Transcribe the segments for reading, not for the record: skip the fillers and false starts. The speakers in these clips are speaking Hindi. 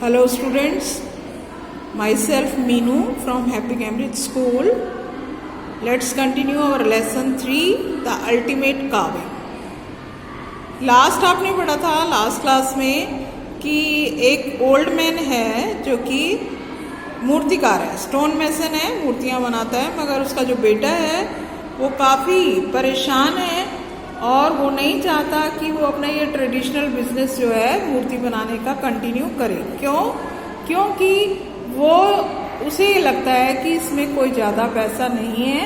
Hello students, myself Meenu from Happy Cambridge School. Let's continue our lesson 3, the ultimate carving. Last आपने पढ़ा था लास्ट क्लास में कि एक ओल्ड मैन है जो कि मूर्तिकार है, स्टोन मेसन है, मूर्तियाँ बनाता है, मगर उसका जो बेटा है वो काफ़ी परेशान है और वो नहीं चाहता कि वो अपना ये ट्रेडिशनल बिजनेस जो है मूर्ति बनाने का कंटिन्यू करे। क्योंकि वो उसे ये लगता है कि इसमें कोई ज़्यादा पैसा नहीं है।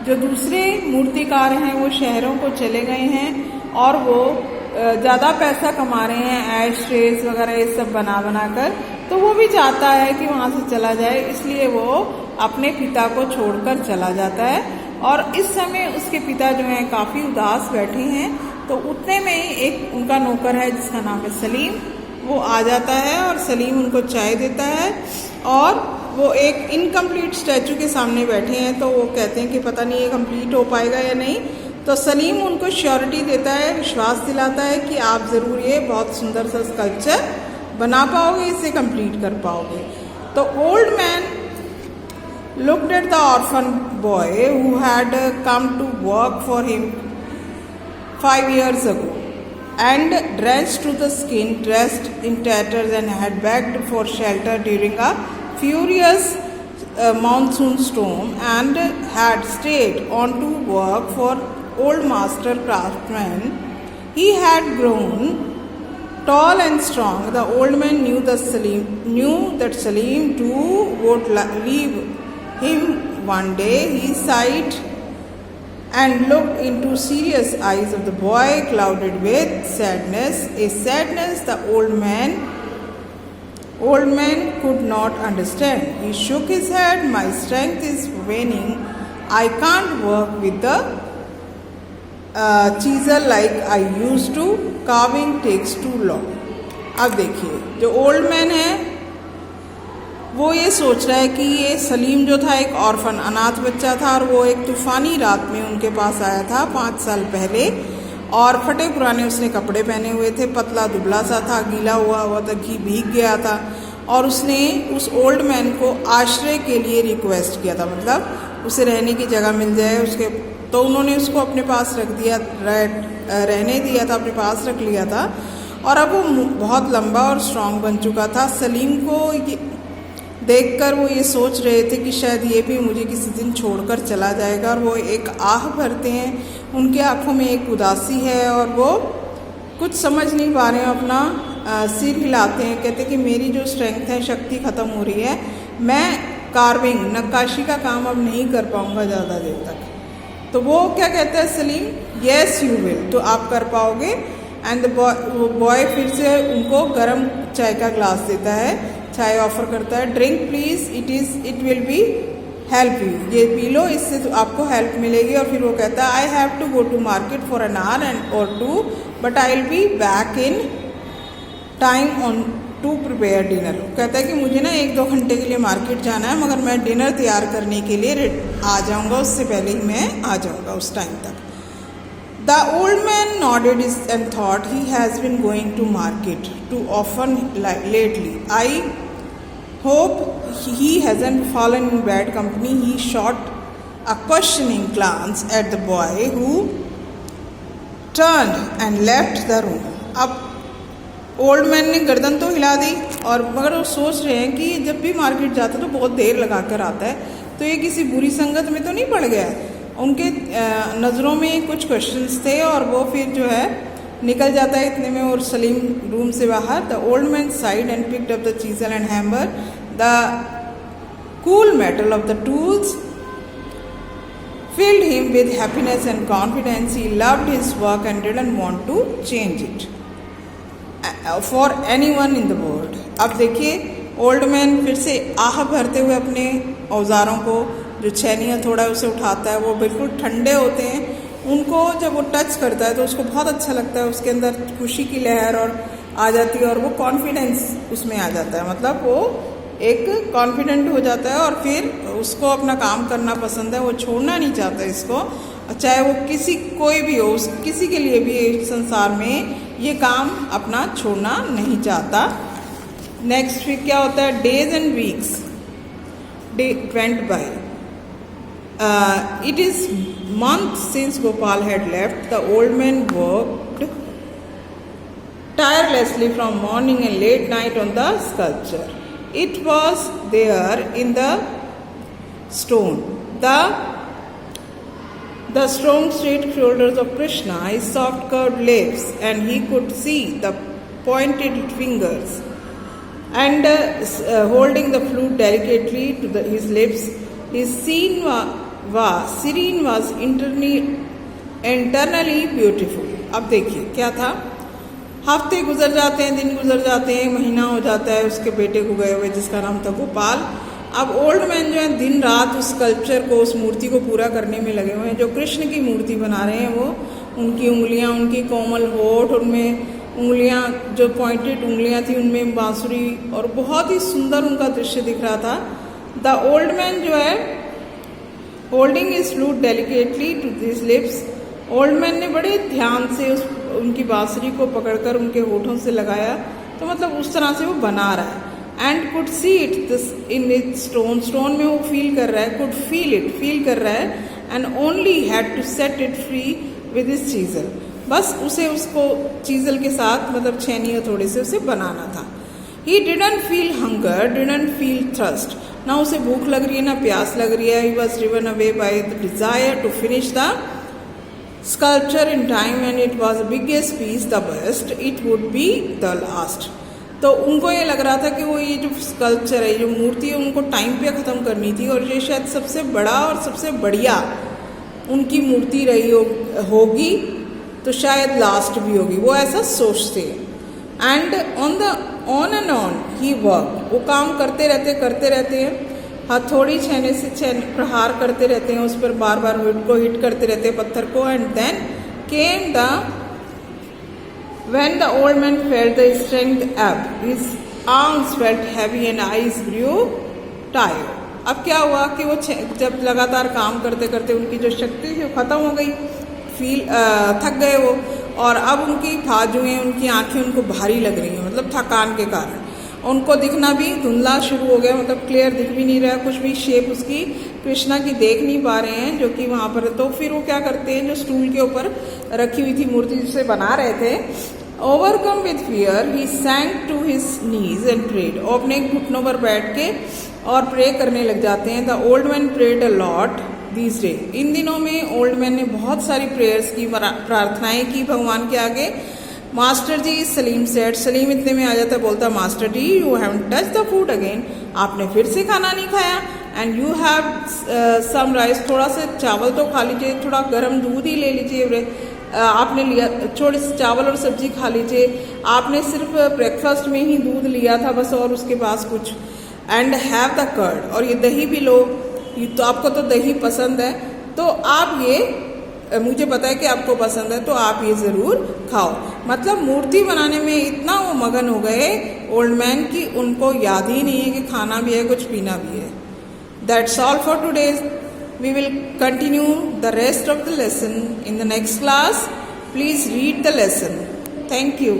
जो दूसरे मूर्तिकार हैं वो शहरों को चले गए हैं और वो ज़्यादा पैसा कमा रहे हैं ऐश रेस वगैरह ये सब बना कर, तो वो भी चाहता है कि वहाँ से चला जाए, इसलिए वो अपने पिता को छोड़कर चला जाता है। और इस समय उसके पिता जो हैं काफ़ी उदास बैठे हैं, तो उतने में ही एक उनका नौकर है जिसका नाम है सलीम, वो आ जाता है और सलीम उनको चाय देता है और वो एक इनकम्प्लीट स्टैचू के सामने बैठे हैं, तो वो कहते हैं कि पता नहीं ये कंप्लीट हो पाएगा या नहीं। तो सलीम उनको श्योरिटी देता है, विश्वास दिलाता है कि आप ज़रूर ये बहुत सुंदर सा स्कल्पचर बना पाओगे, इसे कंप्लीट कर पाओगे। तो old man looked at the orphan boy who had come to work for him 5 years ago, and drenched to the skin, dressed in tatters, and had begged for shelter during a furious monsoon storm, and had stayed on to work for old master craftsman. He had grown tall and strong. The old man knew that Salim too would leave him one day. He sighed and looked into serious eyes of the boy, clouded with sadness, a sadness the old man could not understand. He shook his head. My strength is waning. I can't work with the chisel like I used to. Carving takes too long. अब देखिए, जो ओल्ड मैन है वो ये सोच रहा है कि ये सलीम जो था एक ऑर्फन अनाथ बच्चा था और वो एक तूफ़ानी रात में उनके पास आया था 5 साल पहले, और फटे पुराने उसने कपड़े पहने हुए थे, पतला दुबला सा था, गीला हुआ था, भीग गया था, और उसने उस ओल्ड मैन को आश्रय के लिए रिक्वेस्ट किया था, मतलब उसे रहने की जगह मिल जाए उसके। तो उन्होंने उसको अपने पास रख दिया, रहने दिया था, अपने पास रख लिया था। और अब वो बहुत लंबा और स्ट्रांग बन चुका था। सलीम को देखकर वो ये सोच रहे थे कि शायद ये भी मुझे किसी दिन छोड़कर चला जाएगा, और वो एक आह भरते हैं, उनके आंखों में एक उदासी है और वो कुछ समझ नहीं पा रहे हैं, अपना सिर हिलाते हैं, कहते कि मेरी जो स्ट्रेंथ है, शक्ति ख़त्म हो रही है, मैं कार्विंग नक्काशी का काम अब नहीं कर पाऊँगा ज़्यादा देर तक। तो वो क्या कहता है सलीम, येस यू विल, तो आप कर पाओगे। एंड बॉय फिर से उनको गर्म चाय का ग्लास देता है, चाय ऑफर करता है, drink please, it will be help you, ये पी लो, इससे तो आपको हेल्प मिलेगी। और फिर वो कहता है I have to go to market for an hour and और 2, but I will be back in time on to prepare dinner. कहता है कि मुझे ना 1-2 घंटे के लिए मार्केट जाना है, मगर मैं डिनर तैयार करने के लिए आ जाऊँगा, उससे पहले ही मैं आ जाऊँगा उस टाइम तक। The old man nodded and thought, he has been going to market too often lately. I hope he hasn't fallen in bad company. He shot a questioning glance at the boy who turned and left the room. अब ओल्ड मैन ने गर्दन तो हिला दी, और मगर वो सोच रहे हैं कि जब भी मार्केट जाता है तो बहुत देर लगा कर आता है, तो ये किसी बुरी संगत में तो नहीं पड़ गया है। उनके नज़रों में कुछ क्वेश्चंस थे और वो फिर जो है निकल जाता है इतने में, और सलीम रूम से बाहर। The old man side and picked up the chisel and hammer, the cool metal of the tools filled him with happiness and confidence. He loved his work and didn't want to change it for anyone in the world. अब देखिए ओल्ड मैन फिर से आह भरते हुए अपने औजारों को, जो छैनियाँ थोड़ा उसे उठाता है, वो बिल्कुल ठंडे होते हैं, उनको जब वो टच करता है तो उसको बहुत अच्छा लगता है, उसके अंदर खुशी की लहर और आ जाती है और वो कॉन्फिडेंस उसमें आ जाता है, मतलब वो एक कॉन्फिडेंट हो जाता है और फिर उसको अपना काम करना पसंद है, वो छोड़ना नहीं चाहता इसको, चाहे वो कोई भी हो, किसी के लिए भी इस संसार में ये काम अपना छोड़ना नहीं चाहता। नेक्स्ट वीक क्या होता है? Days and weeks went by. It is months since Gopal had left. The old man worked tirelessly from morning and late night on the sculpture. It was there in the stone. The strong straight shoulders of Krishna, his soft curved lips, and he could see the pointed fingers. And holding the flute delicately to his lips, his serene was internally beautiful. अब देखिए क्या था. हफ्ते गुजर जाते हैं, दिन गुजर जाते हैं, महीना हो जाता है उसके बेटे को गए हुए जिसका नाम था गोपाल. अब ओल्ड मैन जो है दिन रात उस स्कल्पचर को, उस मूर्ति को पूरा करने में लगे हुए हैं. जो कृष्ण की मूर्ति बना रहे हैं वो, उनकी उंगलियां, उनकी कोमल होठ, उनमें उंगलियां जो पॉइंटेड उंगलियां थी, उनमें बांसुरी, और बहुत ही सुंदर उनका दृश्य दिख रहा था. द ओल्ड मैन जो है holding his flute delicately to his lips. Old man ने बड़े ध्यान से उनकी बांसुरी को पकड़कर उनके होठों से लगाया, तो मतलब उस तरह से वो बना रहा है. And could see it this in it stone में वो फील कर रहा है, कुड फील कर रहा है. And only had to set it free with his chisel. बस उसे उसको चीजल के साथ, मतलब छेनी और थोड़े से उसे बनाना था. He didn't feel hunger, didn't feel thirst. ना उसे भूख लग रही है ना प्यास लग रही है. He was driven away by the desire to finish the sculpture in time, and it was the biggest piece, the best, it would be the last. तो उनको ये लग रहा था कि वो ये जो स्कल्पचर है, जो मूर्ति है, उनको टाइम पे ख़त्म करनी थी, और ये शायद सबसे बड़ा और सबसे बढ़िया उनकी मूर्ति रही होगी, तो शायद लास्ट भी होगी, वो ऐसा सोचते. And on and on he work. वो काम करते रहते हैं, हथौड़ी छेने से प्रहार करते रहते हैं, उस पर बार बार हिट करते रहते हैं पत्थर को. And then came when the old man felt the strength ebb, his arms felt heavy and eyes grew tired. अब क्या हुआ कि वो जब लगातार काम करते करते उनकी जो शक्ति थी वो खत्म हो गई, थक गए वो, और अब उनकी बाजुएं, उनकी आंखें उनको भारी लग रही हैं, मतलब थकान के कारण. उनको दिखना भी धुंधला शुरू हो गया, मतलब क्लियर दिख भी नहीं रहा, कुछ भी शेप उसकी कृष्णा की देख नहीं पा रहे हैं जो कि वहाँ पर. तो फिर वो क्या करते हैं, जो स्टूल के ऊपर रखी हुई थी मूर्ति जिसे बना रहे थे, overcome with fear he sank to his knees and prayed. वो अपने घुटनों पर बैठ के और प्रे करने लग जाते हैं. The old man prayed a lot these days. इन दिनों में ओल्ड मैन ने बहुत सारी प्रेयर्स की, प्रार्थनाएं की भगवान के आगे. Master ji, Salim said. सलीम इतने में आ जाता, बोलता, master ji you haven't touched the food again. आपने फिर से खाना नहीं खाया. And you have some rice. थोड़ा सा चावल तो खा लीजिए, थोड़ा गर्म दूध ही ले लीजिए. आपने लिया थोड़े से चावल और सब्जी खा लीजिए. आपने सिर्फ ब्रेकफास्ट में ही दूध लिया था बस, और उसके पास कुछ. And have the curd. और ये दही भी लो, तो आपको तो दही पसंद है, तो आप ये, मुझे पता है कि आपको पसंद है, तो आप ये ज़रूर खाओ. मतलब मूर्ति बनाने में इतना वो मगन हो गए ओल्ड मैन की उनको याद ही नहीं है कि खाना भी है, कुछ पीना भी है. That's all for today. We will continue the rest of the lesson in the next class. Please read the lesson. Thank you.